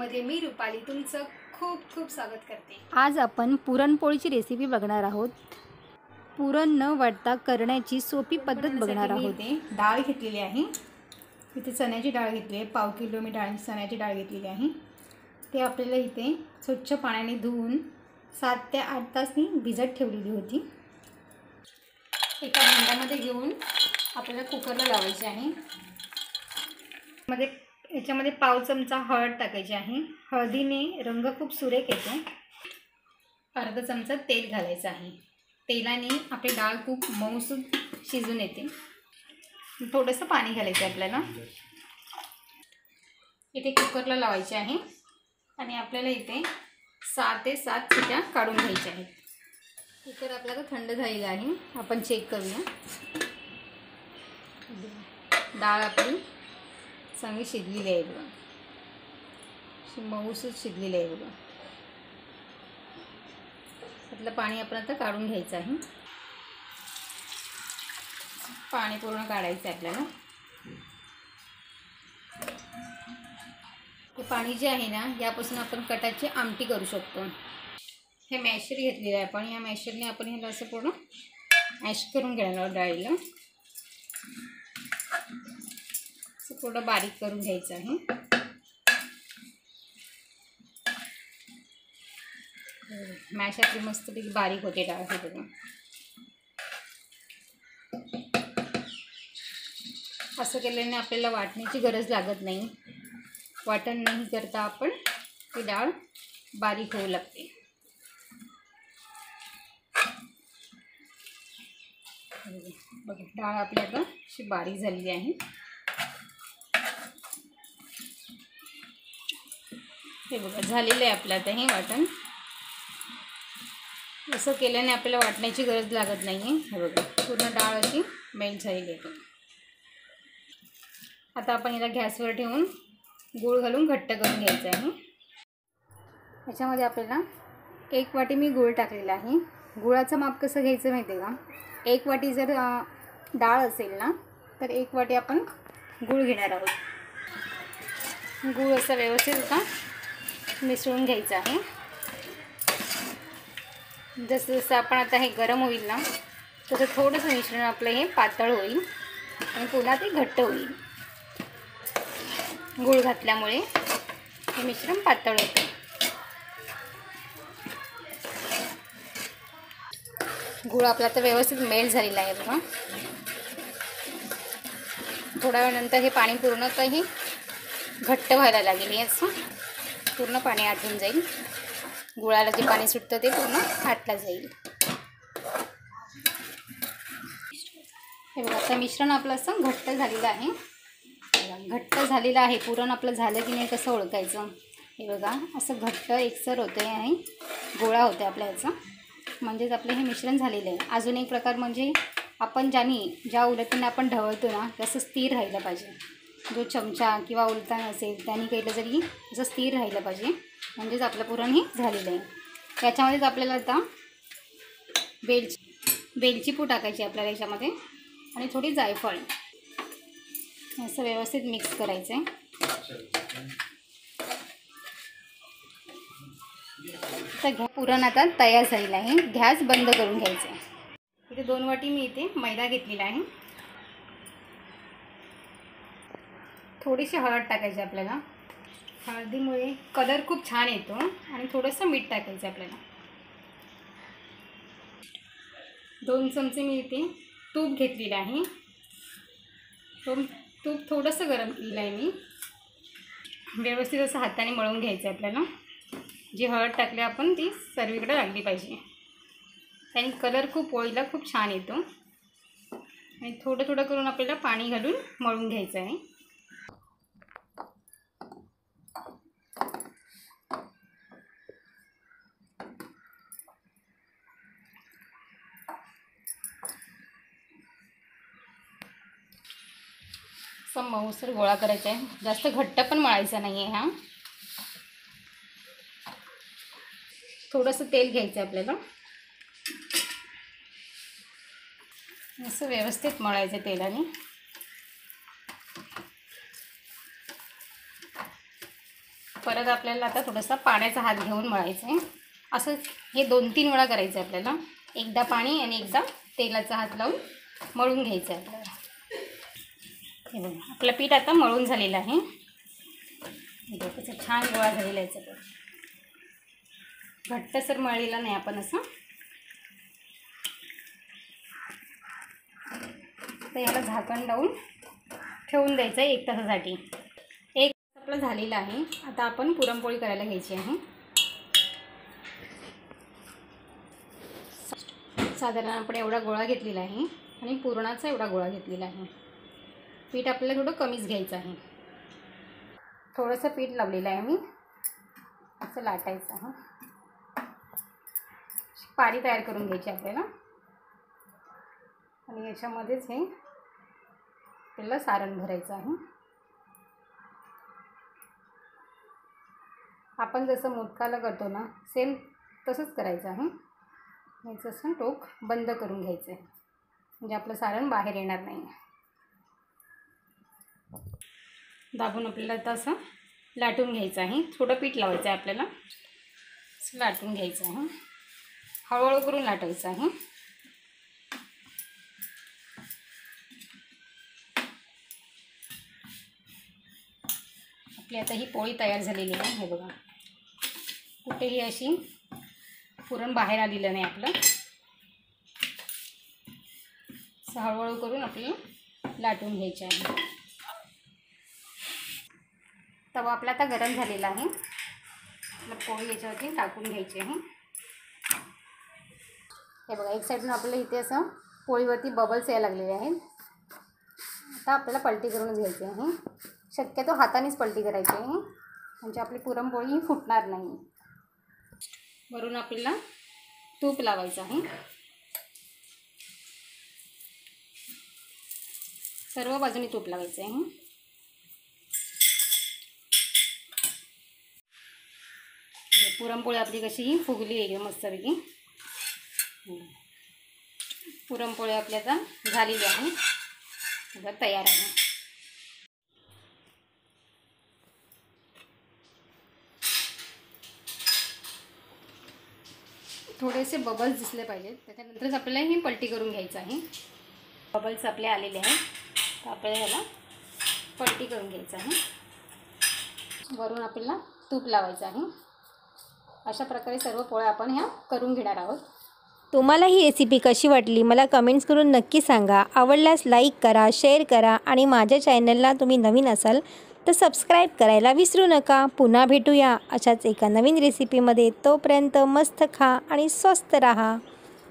व्हिडिओमध्ये मी रुपाली तुमचं खूप खूप स्वागत करते। आज आपण पुरणपोळीची रेसिपी बघणार आहोत। पुरण न वाटता करण्याची सोपी पद्धत बघणार आहोत। इथे डाळ घेतलेली आहे, इथे चण्याची डाळ घेतली आहे, पाव किलो मी चण्याची डाळ घेतलेली आहे। ते आपल्याला इथे स्वच्छ पाण्याने धुवून 7 ते 8 तास भिजत ठेवलेली होती। एका भांड्यामध्ये घेऊन आपल्याला कुकरला लावायचे आहे। याच्यामध्ये पाव चमचा हळद टाकायची आहे। हळदीने रंग खूप सुरेख येतो। अर्धा चमचा तेल घालायचं आहे। तेलाने आपली डाळ खूप मऊसूत शिजून येते। थोडंसं पाणी घालायचं आहे आपल्याला। इथे कुकरला लावायचे आहे आणि आपल्याला इथे 6 ते 7 शिट्या काढून घ्यायच्या आहेत। कुकर आपल्याला थंड झालेला आहे, आपण चेक करूया। डाळ आपली चांगली शिजलेली आहे बघा, अशी मऊसूत शिजलेली आहे बघा। त्यातलं पाणी आपण आता काढून घ्यायचं आहे। पाणी पूर्ण काढायचं आहे आपल्याला। हे पाणी जे आहे ना, यापासून आपण कटाची आमटी करू शकतो। हे मॅशर घेतलेलं आहे आपण, या मॅशरने आपण ह्याला असं पूर्ण मॅश करून घेणार आहोत डाळीला। थोडं बारीक करून घ्यायचं आहे। मॅश आपली मस्तपैकी बारीक होते डाळ हे बघा। असं केल्याने आपल्याला वाटण्याची गरज लागत नाही। वाटण नाही करता आपण ती डाळ बारीक होऊ लागते। बघा डाळ आपली आता अशी बारीक झालेली आहे। हे बघा झालेलं आहे आपलं आता हे वाटण। असं केल्याने आपल्याला वाटण्याची गरज लागत नाही आहे। हे बघा पूर्ण डाळ अशी मेल्ट झालेली आहे। आता आपण याला गॅसवर ठेवून गूळ घालून घट्ट करून घ्यायचं आहे। याच्यामध्ये आपल्याला 1 वाटी मी गूळ टाकलेला आहे। गुळाचं माप कसं घ्यायचं माहिती आहे का? 1 वाटी जर डाळ असेल ना, तर 1 वाटी आपण गूळ घेणार आहोत। गूळ असं व्यवस्थित आता मिसळून घ्यायचं आहे। जसं जसं आपण आता हे गरम होईल ना, तसं थोडंसं मिश्रण आपलं हे पातळ होईल आणि पुन्हा ते घट्ट होईल। गूळ घातल्यामुळे हे मिश्रण पातळ होते। गूळ आपला तर व्यवस्थित मेल्ट झालेला आहे बघा। थोड्या वेळानंतर हे पाणी पूर्ण काही घट्ट व्हायला लागेल। याचं पूर्ण पाणी आटून जाईल। गुळाला जे पाणी सुटतं ते पूर्ण आटलं जाईल। हे बघा आता मिश्रण आपलं असं घट्ट झालेलं आहे। घट्ट झालेलं आहे। पुरण आपलं झालं की नाही कसं ओळखायचं? हे बघा असं घट्ट एकसर होतं आहे, गोळा होते आपल्या याचा, म्हणजेच आपलं हे मिश्रण झालेलं आहे। अजून एक प्रकार म्हणजे आपण ज्या उलटीने आपण ढवळतो ना, तसं स्थिर राहिलं पाहिजे। जो चमचा किंवा उलटा असेल त्याने केलं तरी असं स्थिर राहिलं पाहिजे, म्हणजेच आपलं पुरण हे झालेलं आहे। याच्यामध्येच आपल्याला आता वेलची पूड टाकायची आपल्याला याच्यामध्ये, आणि थोडी जायफळ, असं व्यवस्थित मिक्स करायचं आहे। तर पुरण आता तयार झालेलं आहे। गॅस बंद करून घ्यायचं आहे। इथे 2 वाटी मी इथे मैदा घेतलेला आहे। थोडीशी हळद टाकायची आपल्याला, हळदीमुळे कलर खूप छान येतो, आणि थोडंसं मीठ टाकायचं आपल्याला। 2 चमचे मी इथे तूप घेतलेलं आहे। तूप थोडंसं गरम केलेलं आहे मी। व्यवस्थित असं हाताने मळून घ्यायचं आहे आपल्याला। जी हळद टाकली आपण ती सर्वीकडे लागली पाहिजे, त्याने कलर खूप पोळीला खूप छान येतो। आणि थोडं थोडं करून आपल्याला पाणी घालून मळून घ्यायचं आहे। असं मऊसर गोळा करायचा आहे, जास्त घट्ट पण मळायचा नाही आहे हा। थोडंसं तेल घ्यायचं आहे आपल्याला, असं व्यवस्थित मळायचं तेलाने। परत आपल्याला आता थोडासा पाण्याचा हात घेऊन मळायचं आहे. असं हे 2-3 वेळा करायचं आहे आपल्याला. एकदा पाणी आणि एकदा तेलाचा हात लावून मळून घ्यायचं आहे आपल्याला. हे बघा आपलं पीठ आता मळून झालेलं आहे. त्याचा छान गोळा झालेला आहे सगळं. घट्टसर मळलेला नाही आपण असं. तर याला झाकण लावून ठेवून द्यायचं आहे 1 तासासाठी. 1 तास आपलं झालेलं आहे. आता आपण पुरणपोळी करायला घ्यायची आहे. साधारण आपण एवढा गोळा घेतलेला आहे आणि पुरणाचा एवढा गोळा घेतलेला आहे. पीठ आपल्याला थोडं कमीच घ्यायचं आहे. थोडंसं पीठ लावलेलं आहे मी. असं लाटायचं आहे. पारी तयार करून घ्यायची आपल्याला आणि याच्यामध्येच हे आपल्याला सारण भरायचं आहे. आपण जसं मोदकाला करतो ना सेम तसंच करायचं आहे. याचं असं टोक बंद करून घ्यायचं आहे म्हणजे आपलं सारण बाहेर येणार नाही. दाबून आपल्याला आता असं लाटून घ्यायचं आहे. थोडं पीठ लावायचं आहे आपल्याला. असं लाटून घ्यायचं आहे. हळूहळू करून लाटायचं आहे. आपली आता ही पोळी तयार झालेली आहे. हे बघा कुठेही अशी पुरण बाहेर आलेलं नाही आपलं. असं हळूहळू करून आपल्याला लाटून घ्यायचे आहे. तवा आपला आता गरम झालेला आहे. आपलं पोळी याच्यावरती टाकून घ्यायची आहे. हे बघा एक साईडनं आपल्याला इथे असं पोळीवरती बबल्स यायला लागलेले आहेत. आता आपल्याला पलटी करूनच घ्यायची आहे. शक्यतो हातानेच पलटी करायची आहे म्हणजे आपली पुरणपोळी फुटणार नाही. वरून आपल्याला तूप लावायचं आहे. सर्व बाजूने तूप लावायचं आहे. पुरणपोळी आपली कशी ही फुगली आहे मस्तपैकी. पुरणपोळी आपली आता झालेली आहे. आता तयार आहे. थोडेसे बबल्स दिसले पाहिजेत. त्याच्यानंतरच आपल्याला ही पलटी करून घ्यायचं आहे. बबल्स आपले आलेले आहेत तर आपल्याला ह्याला पलटी करून घ्यायचं आहे. वरून आपल्याला तूप लावायचं आहे. अशा प्रकारे सर्व पोळ्या आपण ह्या करून घेणार आहोत. तुम्हाला ही रेसिपी कशी वाटली मला कमेंट्स करून नक्की सांगा. आवडल्यास लाईक करा, शेअर करा आणि माझ्या चॅनलला तुम्ही नवीन असाल तर सबस्क्राईब करायला विसरू नका. पुन्हा भेटूया अशाच एका नवीन रेसिपीमध्ये. तोपर्यंत मस्त खा आणि स्वस्त राहा.